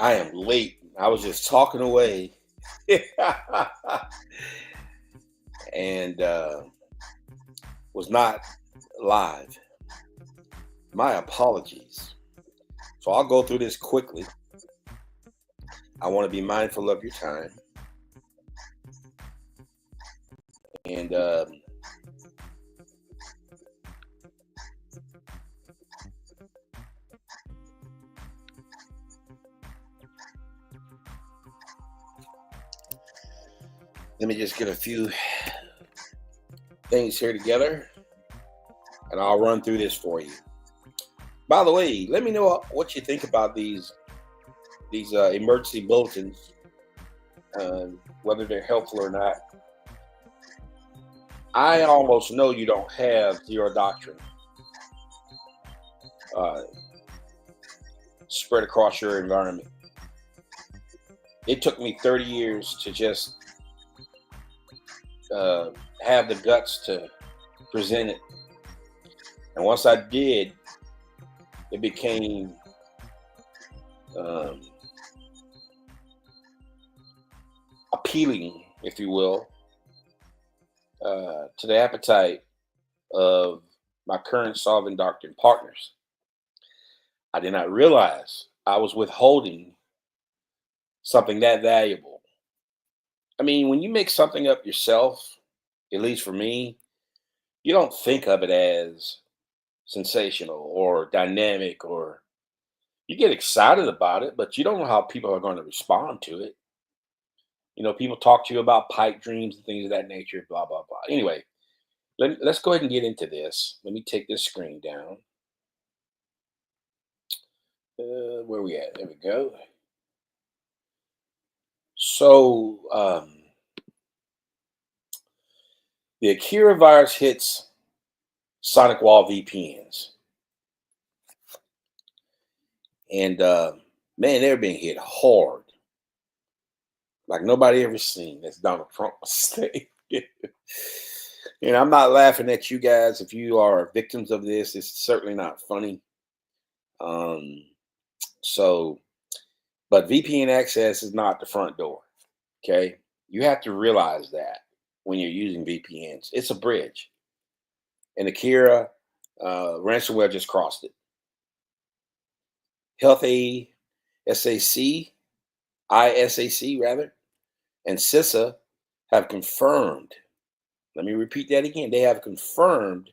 I am late. I was just talking away and was not live. My apologies. So I'll go through this quickly. I want to be mindful of your time. And let me just get a few things here together, and I'll run through this for you. By the way, let me know what you think about these emergency bulletins, whether they're helpful or not. I almost know you don't have Zero Doctrine spread across your environment. It took me 30 years to just have the guts to present it. And once I did, it became appealing, if you will, to the appetite of my current solving doctrine partners. I did not realize I was withholding something that valuable. I mean, when you make something up yourself, at least for me, you don't think of it as sensational or dynamic, or you get excited about it, but you don't know how people are going to respond to it. You know, people talk to you about pipe dreams and things of that nature, blah, blah, blah. Anyway, let's go ahead and get into this. Let me take this screen down. Where we at? There we go. So the Akira virus hits SonicWall VPNs. And man, they're being hit hard. Like nobody ever seen, as Donald Trump was saying. And I'm not laughing at you guys. If you are victims of this, it's certainly not funny. But VPN access is not the front door. Okay. You have to realize that when you're using VPNs, it's a bridge. And Akira Ransomware just crossed it. Health-ISAC, ISAC rather, and CISA have confirmed. Let me repeat that again. They have confirmed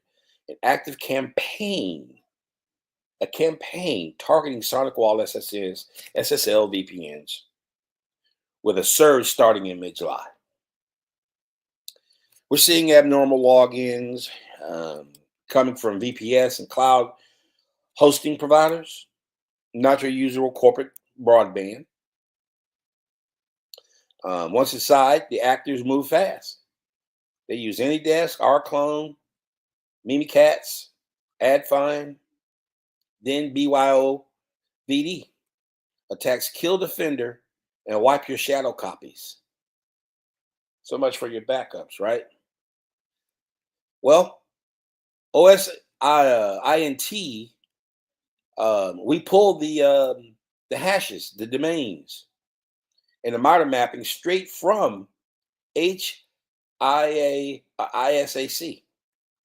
an active campaign, a campaign targeting SonicWall SSL VPNs with a surge starting in mid-July. We're seeing abnormal logins coming from VPS and cloud hosting providers, not your usual corporate broadband. Once inside, the actors move fast. They use AnyDesk, rClone, Mimikatz, AdFind, then BYOVD. Attacks kill defender and wipe your shadow copies. So much for your backups, right? Well, OSINT, we pulled the hashes, the domains, and the MITRE mapping straight from H-ISAC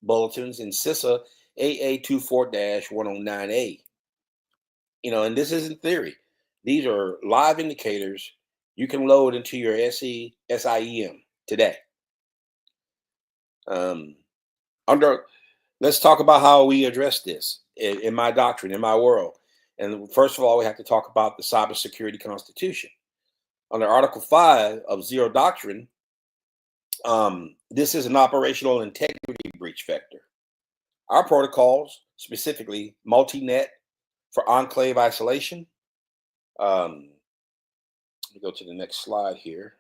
bulletins and CISA AA24-109A. You know, and this isn't theory. These are live indicators you can load into your SIEM today. Let's talk about how we address this in my doctrine, in my world. And first of all, we have to talk about the Cybersecurity Constitution. Under Article 5 of Zero Doctrine, this is an operational integrity breach vector. Our protocols, specifically multi-net for enclave isolation. Let me go to the next slide here.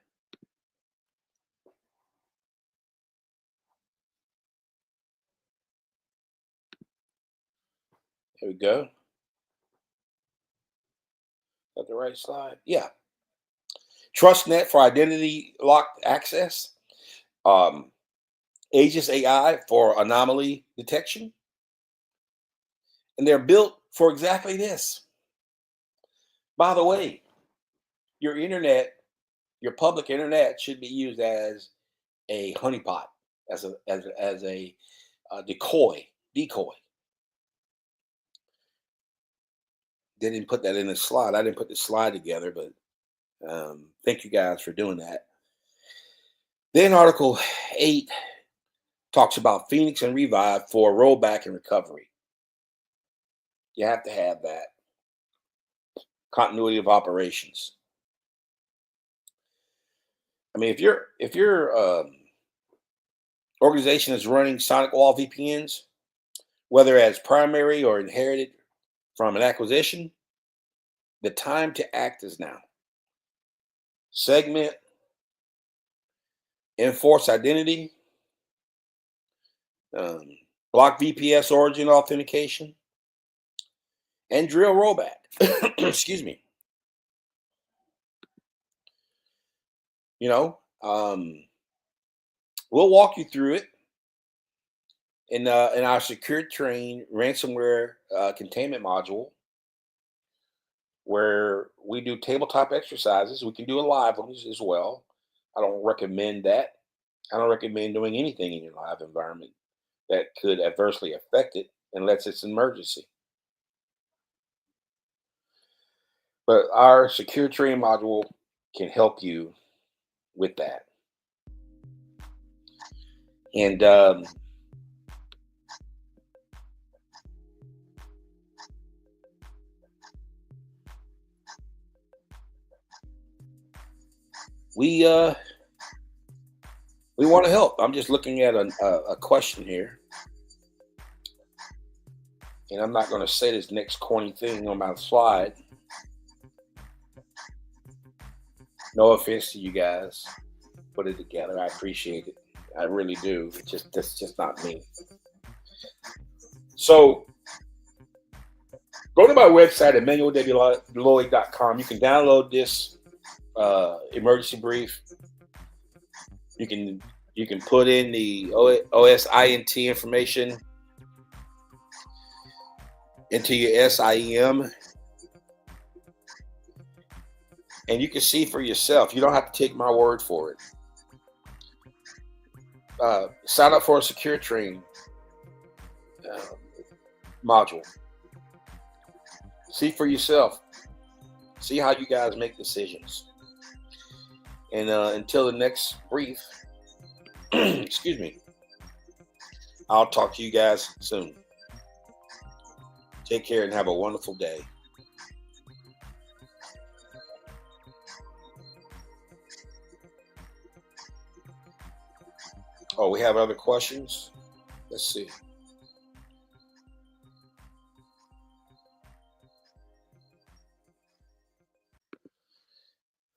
Here we go. Is that the right slide? Yeah. TrustNet for identity locked access. Aegis AI for anomaly detection. And they're built for exactly this. By the way, your internet, your public internet should be used as a honeypot, as a decoy. They didn't put that in the slide. I didn't put the slide together, but thank you guys for doing that. Then Article 8 talks about Phoenix and Revive for rollback and recovery. You have to have that continuity of operations. I mean, if your organization is running SonicWall VPNs, whether as primary or inherited from an acquisition, the time to act is now. Segment, enforce identity, block VPS-origin authentication, and drill rollback. Excuse me. You know, we'll walk you through it in our secure train ransomware containment module, where we do tabletop exercises. We can do a live ones as well. I don't recommend that. I don't recommend doing anything in your live environment that could adversely affect it unless it's an emergency. But our secure train module can help you with that. And we want to help. I'm just looking at a question here, and I'm not going to say this next corny thing on my slide. No offense to you guys, put it together. I appreciate it. I really do. That's just not me. So go to my website at manualwlloyd.com. You can download this emergency brief. You can put in the OSINT information into your SIEM, and you can see for yourself. You don't have to take my word for it. Sign up for a secure train module. See for yourself. See how you guys make decisions. And until the next brief, excuse me, I'll talk to you guys soon. Take care and have a wonderful day. Oh, we have other questions? Let's see.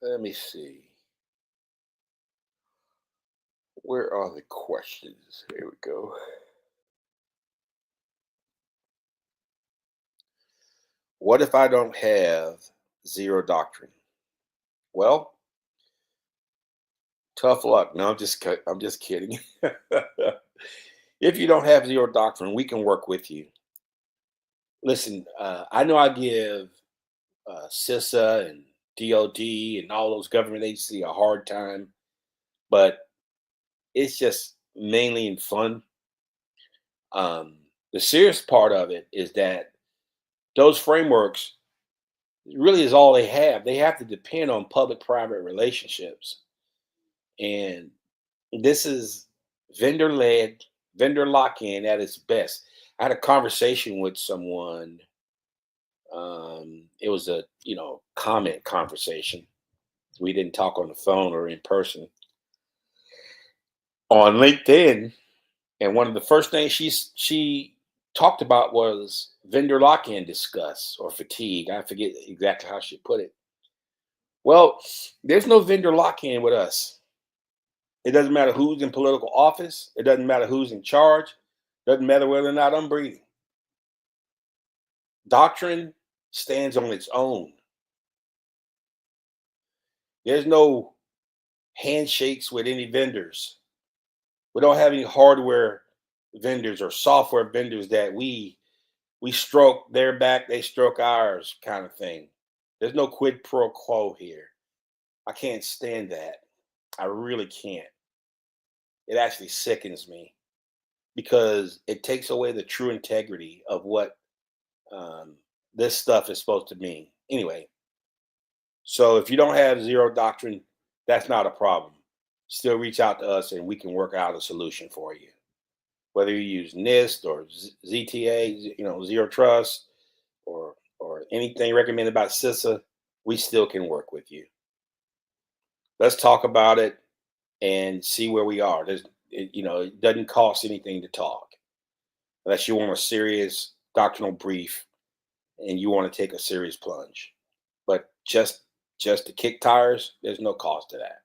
Let me see. Where are the questions? Here we go. What if I don't have Zero Doctrine? Well, tough luck. No, I'm just kidding. If you don't have Zero Doctrine, we can work with you. Listen, I know I give CISA and DOD and all those government agencies a hard time, but it's just mainly in fun. The serious part of it is that those frameworks really is all they have. They have to depend on public-private relationships. And this is vendor-led, vendor lock-in at its best. I had a conversation with someone. It was a comment conversation. We didn't talk on the phone or in person. On LinkedIn, and one of the first things she talked about was vendor lock-in discuss or fatigue. I forget exactly how she put it. Well, there's no vendor lock-in with us. It doesn't matter who's in political office. It doesn't matter who's in charge. It doesn't matter whether or not I'm breathing. Doctrine stands on its own. There's no handshakes with any vendors. We don't have any hardware vendors or software vendors that we stroke their back, they stroke ours kind of thing. There's no quid pro quo here. I can't stand that. I really can't. It actually sickens me because it takes away the true integrity of what um, this stuff is supposed to mean. Anyway, so if you don't have zero doctrine, that's not a problem. Still reach out to us and we can work out a solution for you. Whether you use NIST or ZTA, zero trust, or anything recommended by CISA, we still can work with you. Let's talk about it and see where we are. It doesn't cost anything to talk unless you want a serious doctrinal brief and you want to take a serious plunge. But just to kick tires, there's no cost to that.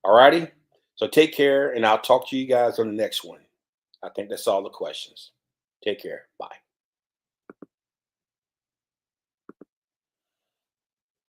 All righty. So take care, and I'll talk to you guys on the next one. I think that's all the questions. Take care. Bye.